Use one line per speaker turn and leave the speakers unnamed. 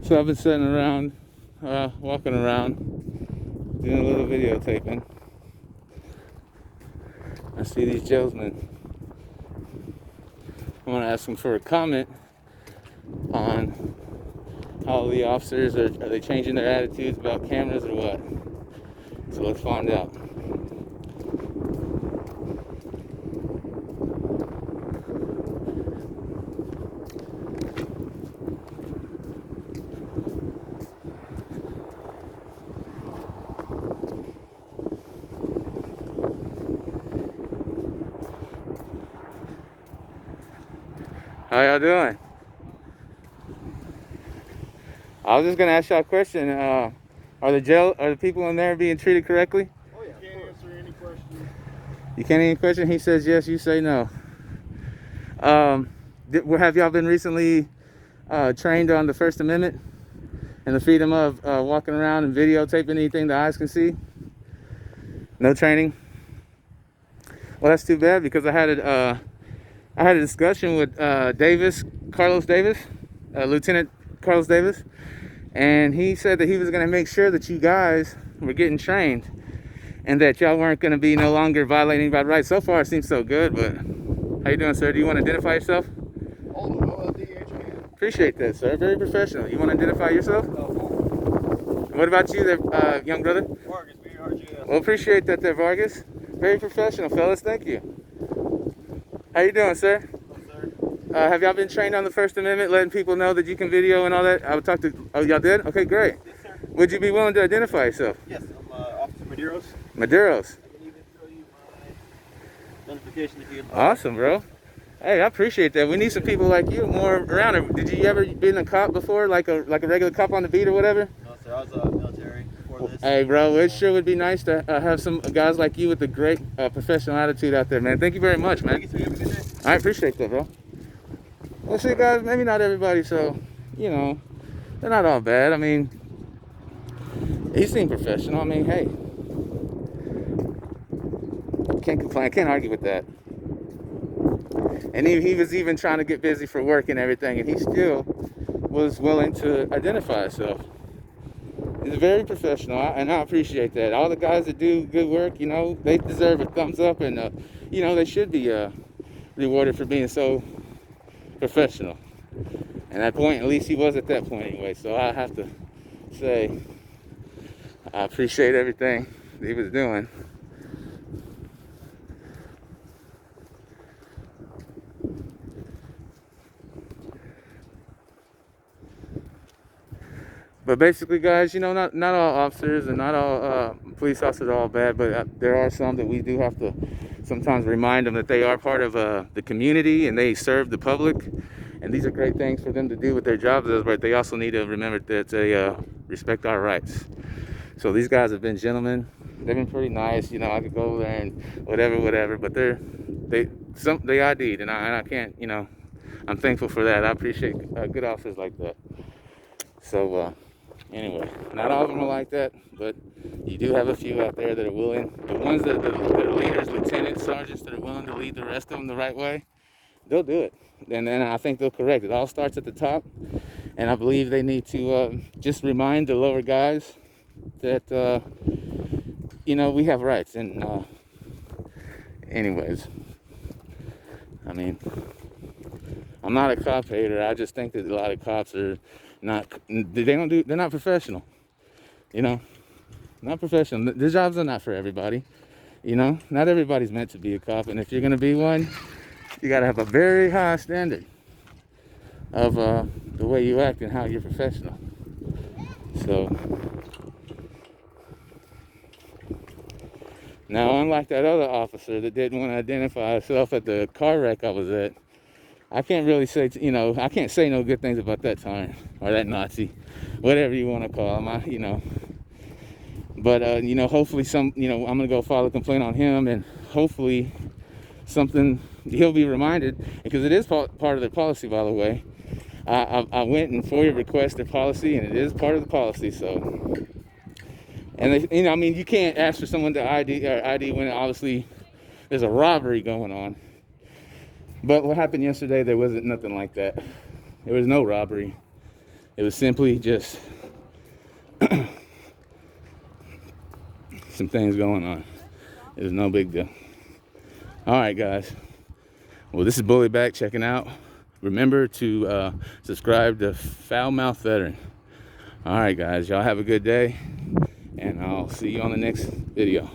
So I've been sitting around, walking around, doing a little videotaping. I see these gentlemen. I want to ask them for a comment on how the officers are they changing their attitudes about cameras or what? So let's find out. How y'all doing? I was just gonna ask y'all a question. Are the people in there being treated correctly?
Oh yeah. You can't answer any questions.
You can't answer any question? He says yes, you say no. Have y'all been recently trained on the First Amendment and the freedom of walking around and videotaping anything the eyes can see? No training? Well, that's too bad, because I had a discussion with Carlos Davis, Lieutenant Carlos Davis, and he said that he was going to make sure that you guys were getting trained and that y'all weren't going to be no longer violating anybody's rights. So far, it seems so good, but how you doing, sir? Do you want to identify yourself?
Oh, no, DHA.
Appreciate that, sir. Very professional. You want to identify yourself? What about you there, young brother?
Vargas, BRGS.
Well, appreciate that there, Vargas. Very professional, fellas. Thank you. How you doing, sir?
Hello, sir.
Have y'all been trained on the First Amendment, letting people know that you can video and all that? I would talk to... Oh, y'all did? Okay, great.
Yes, sir.
Would you be willing to identify yourself?
Yes, I'm Officer Medeiros.
Maduros.
I can even show you my identification if you'd like.
Awesome, bro. Hey, I appreciate that. We need some people like you more around. Did you ever been a cop before, like a regular cop on the beat or whatever?
No, sir. I was military before this.
Hey, bro, it sure would be nice to have some guys like you with a great professional attitude out there, man. Thank you very much, man.
Thank you, sir. You have a good day.
I appreciate that, bro. Well, see, guys, maybe not everybody, so, you know, they're not all bad. I mean, he seemed professional. I mean, hey, can't complain. Can't argue with that. And he was even trying to get busy for work and everything, and he still was willing to identify himself. He's very professional, and I appreciate that. All the guys that do good work, you know, they deserve a thumbs up, and, you know, they should be rewarded for being so professional. And that point, at least he was at that point anyway, so I have to say I appreciate everything he was doing. But basically, guys, you know, not all officers and not all police officers are all bad, but there are some that we do have to sometimes remind them that they are part of the community and they serve the public. And these are great things for them to do with their jobs, but they also need to remember that they respect our rights. So these guys have been gentlemen. They've been pretty nice. You know, I could go over there and whatever, but they ID'd, and I can't, you know, I'm thankful for that. I appreciate good officers like that. So anyway, not all of them are like that, but you do have a few out there that are willing. The ones that are leaders, lieutenants, sergeants that are willing to lead the rest of them the right way, they'll do it. And then I think they'll correct it. It all starts at the top, and I believe they need to just remind the lower guys that you know, we have rights. And anyways, I mean, I'm not a cop hater. I just think that a lot of cops are they're not professional. You know, not professional. The jobs are not for everybody. You know, not everybody's meant to be a cop, and if you're gonna be one, you gotta have a very high standard of the way you act and how you're professional. So now, unlike that other officer that didn't want to identify himself at the car wreck I was at, I can't really say, you know, I can't say no good things about that tyrant or that Nazi, whatever you want to call him, you know. But, you know, hopefully you know, I'm going to go file a complaint on him, and hopefully he'll be reminded, because it is part of their policy, by the way. I went and FOIA requested policy, and it is part of the policy, so. And, you know, I mean, you can't ask for someone to ID when obviously there's a robbery going on. But what happened yesterday, there wasn't nothing like that. There was no robbery. It was simply just some things going on. It was no big deal. All right, guys. Well, this is Bully Back checking out. Remember to subscribe to Foul Mouth Veteran. All right, guys. Y'all have a good day, and I'll see you on the next video.